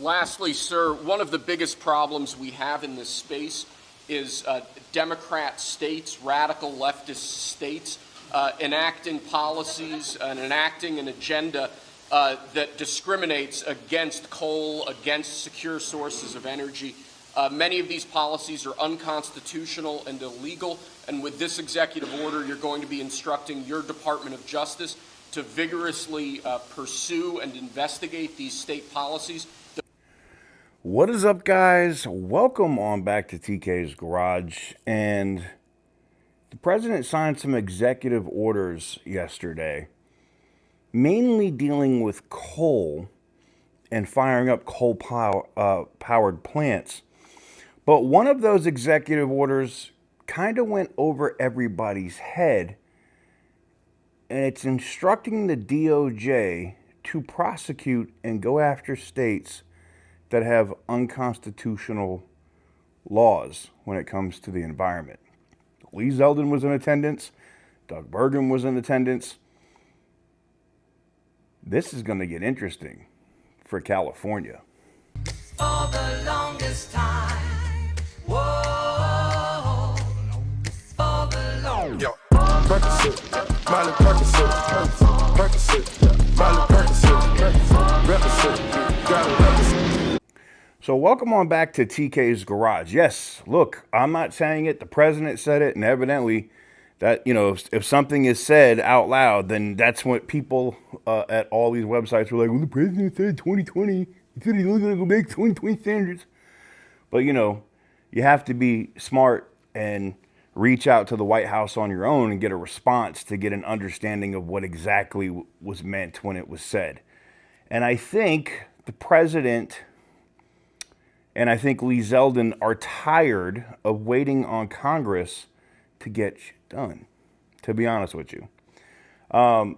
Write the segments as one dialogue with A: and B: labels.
A: lastly, sir, one of the biggest problems we have in this space is Democrat states, radical leftist states, enacting policies and enacting an agenda that discriminates against coal, against secure sources of energy. Many of these policies are unconstitutional and illegal, and with this executive order, you're going to be instructing your Department of Justice to vigorously pursue and investigate these state policies.
B: What is up, guys? Welcome on back to TK's Garage. And the president signed some executive orders yesterday, mainly dealing with coal and firing up coal-powered plants. But one of those executive orders kind of went over everybody's head, and it's instructing the DOJ to prosecute and go after states that have unconstitutional laws when it comes to the environment. Lee Zeldin was in attendance. Doug Burgum was in attendance. This is going to get interesting for California.
C: For the longest time. Whoa. For the longest time.
D: Percocet, Miley Percocet, Percocet, Miley Percocet, represent, gotta represent.
B: So welcome on back to TK's Garage. Yes, look, I'm not saying it. The president said it, and evidently that, you know, if something is said out loud, then that's what people at all these websites were like, well, the president said 2020. He said he's only going to go make 2020 standards. But, you know, you have to be smart and reach out to the White House on your own and get a response to get an understanding of what exactly was meant when it was said. And I think the president and I think Lee Zeldin are tired of waiting on Congress to get shit done, to be honest with you.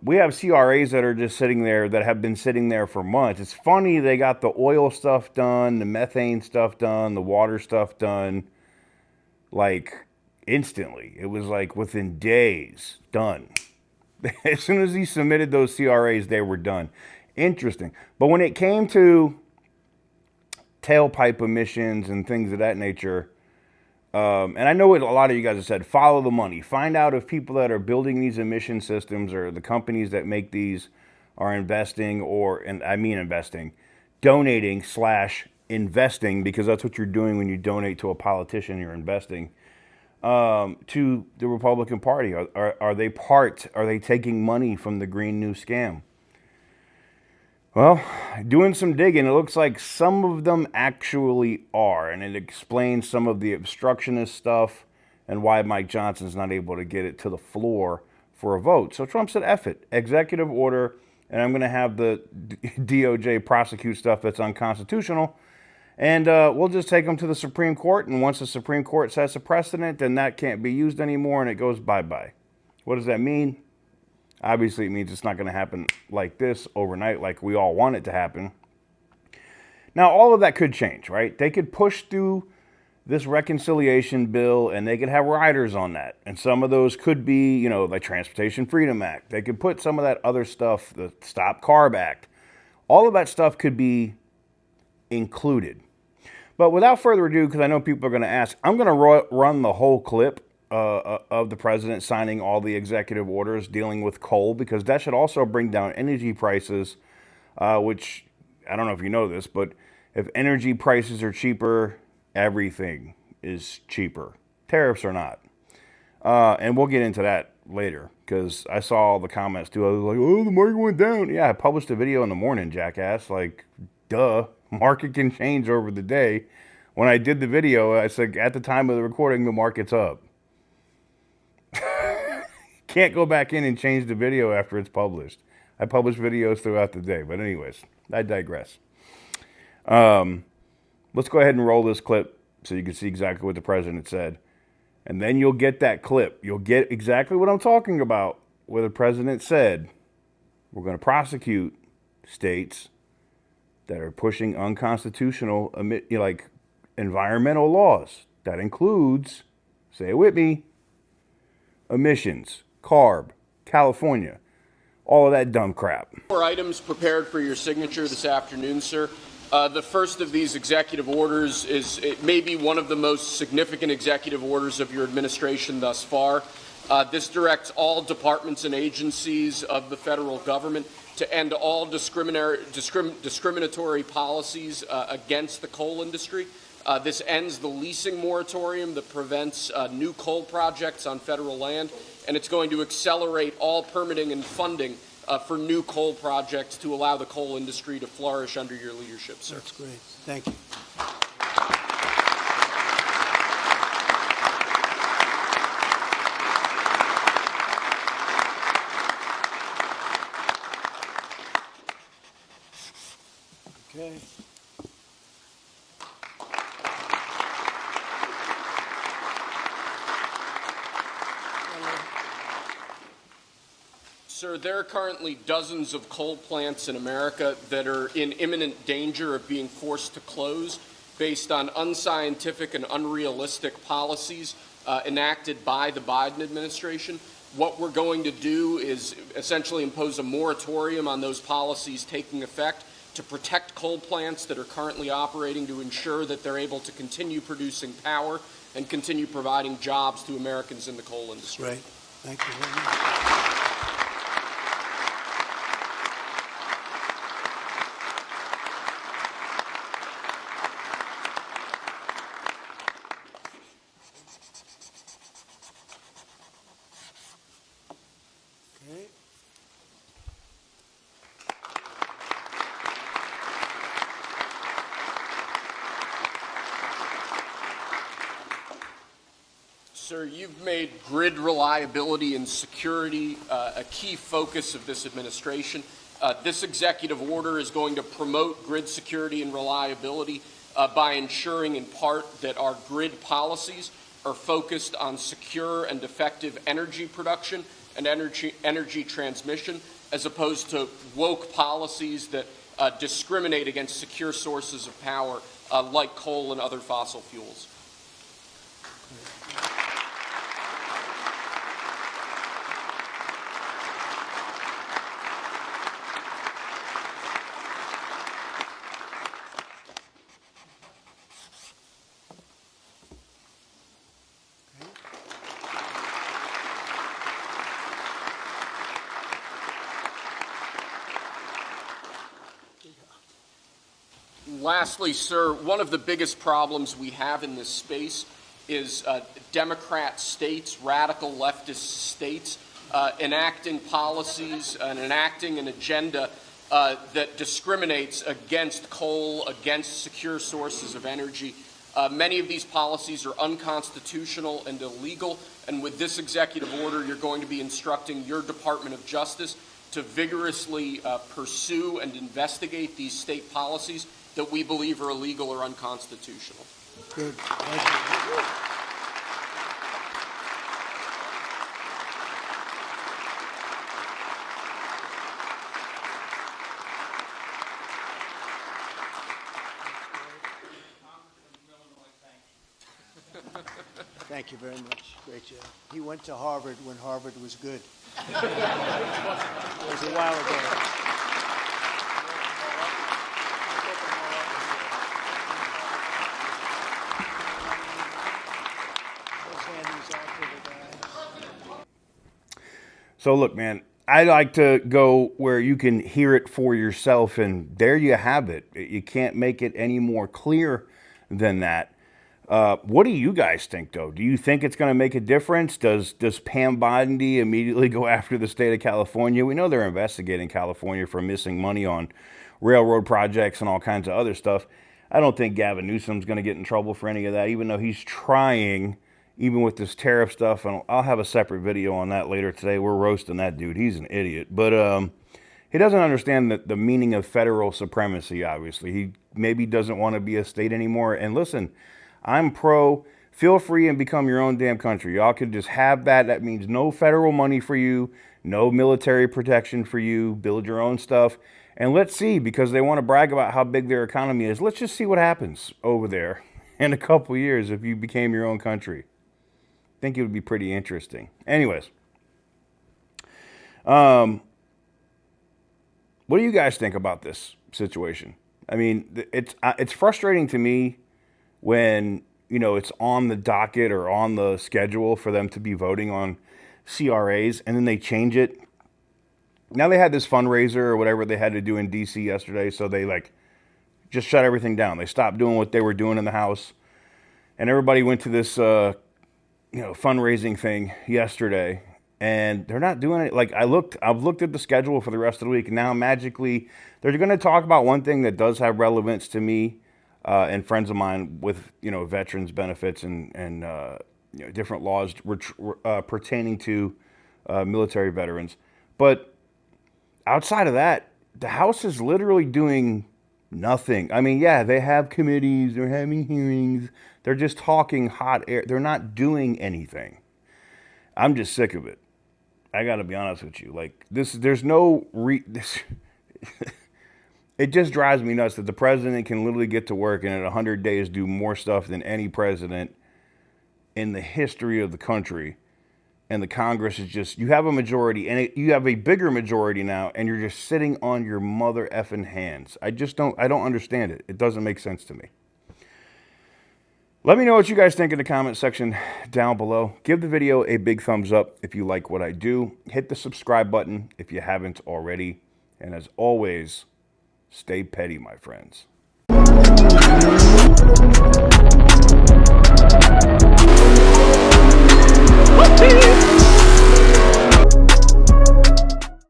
B: We have CRAs that are just sitting there, that have been sitting there for months. It's funny, they got the oil stuff done, the methane stuff done, the water stuff done, like instantly. It was like within days, done. As soon as he submitted those CRAs, they were done. Interesting. But when it came to tailpipe emissions and things of that nature, and I know what a lot of you guys have said, follow the money. Find out if people that are building these emission systems or the companies that make these are investing, or, and I mean investing, donating / investing, because that's what you're doing when you donate to a politician, you're investing, to the Republican Party. Are they taking money from the Green New Scam? Well, doing some digging, it looks like some of them actually are, and it explains some of the obstructionist stuff and why Mike Johnson's not able to get it to the floor for a vote. So Trump said, F it, executive order, and I'm going to have the DOJ prosecute stuff that's unconstitutional, and we'll just take them to the Supreme Court, and once the Supreme Court sets a precedent, then that can't be used anymore, and it goes bye-bye. What does that mean? Obviously, it means it's not going to happen like this overnight, like we all want it to happen. Now, all of that could change, right? They could push through this reconciliation bill, and they could have riders on that. And some of those could be, you know, like Transportation Freedom Act. They could put some of that other stuff, the Stop CARB Act. All of that stuff could be included. But without further ado, because I know people are going to ask, I'm going to run the whole clip of the president signing all the executive orders dealing with coal, because that should also bring down energy prices, which, I don't know if you know this, but if energy prices are cheaper, everything is cheaper. Tariffs are not. And we'll get into that later, because I saw all the comments too. I was like, oh, the market went down. Yeah, I published a video in the morning, jackass. Like, duh, market can change over the day. When I did the video, I said, at the time of the recording, the market's up. Can't go back in and change the video after it's published. I publish videos throughout the day. But anyways, I digress. Let's go ahead and roll this clip so you can see exactly what the president said. And then you'll get that clip. You'll get exactly what I'm talking about, where the president said, we're going to prosecute states that are pushing unconstitutional, like, environmental laws. That includes, say it with me, emissions, CARB, California, all of that dumb crap.
A: 4 items prepared for your signature this afternoon, sir. The first of these executive orders is it may be one of the most significant executive orders of your administration thus far. This directs all departments and agencies of the federal government to end all discriminatory policies against the coal industry. This ends the leasing moratorium that prevents new coal projects on federal land, and it's going to accelerate all permitting and funding for new coal projects to allow the coal industry to flourish under your leadership, sir.
E: That's great. Thank you. Okay.
A: Sir, there are currently dozens of coal plants in America that are in imminent danger of being forced to close based on unscientific and unrealistic policies enacted by the Biden administration. What we're going to do is essentially impose a moratorium on those policies taking effect to protect coal plants that are currently operating, to ensure that they're able to continue producing power and continue providing jobs to Americans in the coal industry.
E: Great. Thank you very much. Okay.
A: Sir, you've made grid reliability and security a key focus of this administration. This executive order is going to promote grid security and reliability by ensuring in part that our grid policies are focused on secure and effective energy production and energy transmission, as opposed to woke policies that discriminate against secure sources of power like coal and other fossil fuels. Lastly, sir, one of the biggest problems we have in this space is Democrat states, radical leftist states, enacting policies and enacting an agenda that discriminates against coal, against secure sources of energy. Many of these policies are unconstitutional and illegal, and with this executive order, you're going to be instructing your Department of Justice to vigorously pursue and investigate these state policies that we believe are illegal or unconstitutional.
E: Good. Thank you. Thank you very much. Great job. He went to Harvard when Harvard was good. It was a while ago.
B: So look, man, I like to go where you can hear it for yourself, and there you have it. You can't make it any more clear than that. What do you guys think, though? Do you think it's going to make a difference? Does Pam Bondi immediately go after the state of California? We know they're investigating California for missing money on railroad projects and all kinds of other stuff. I don't think Gavin Newsom's going to get in trouble for any of that, even though he's trying, even with this tariff stuff. And I'll have a separate video on that later today. We're roasting that dude. He's an idiot. But he doesn't understand the meaning of federal supremacy, obviously. He maybe doesn't want to be a state anymore. And listen, I'm pro. Feel free and become your own damn country. Y'all could just have that. That means no federal money for you, no military protection for you. Build your own stuff. And let's see, because they want to brag about how big their economy is. Let's just see what happens over there in a couple years if you became your own country. I think it would be pretty interesting. Anyways, what do you guys think about this situation? I mean, it's frustrating to me when, you know, it's on the docket or on the schedule for them to be voting on CRAs, and then they change it. Now they had this fundraiser or whatever they had to do in DC yesterday, so they like just shut everything down. They stopped doing what they were doing in the House, and everybody went to this fundraising thing yesterday, and they're not doing it. Like I've looked at the schedule for the rest of the week, and now magically they're going to talk about one thing that does have relevance to me and friends of mine with, you know, veterans benefits and different laws pertaining to military veterans. But outside of that, the House is literally doing nothing. I mean, yeah, they have committees, they're having hearings, they're just talking hot air. They're not doing anything. I'm just sick of it. I got to be honest with you. Like there's no it just drives me nuts that the president can literally get to work and in 100 days do more stuff than any president in the history of the country. And the Congress is just, you have a majority, and you have a bigger majority now, and you're just sitting on your mother effing hands. I don't understand it. It doesn't make sense to me. Let me know what you guys think in the comment section down below. Give the video a big thumbs up if you like what I do. Hit the subscribe button if you haven't already. And as always, stay petty, my friends.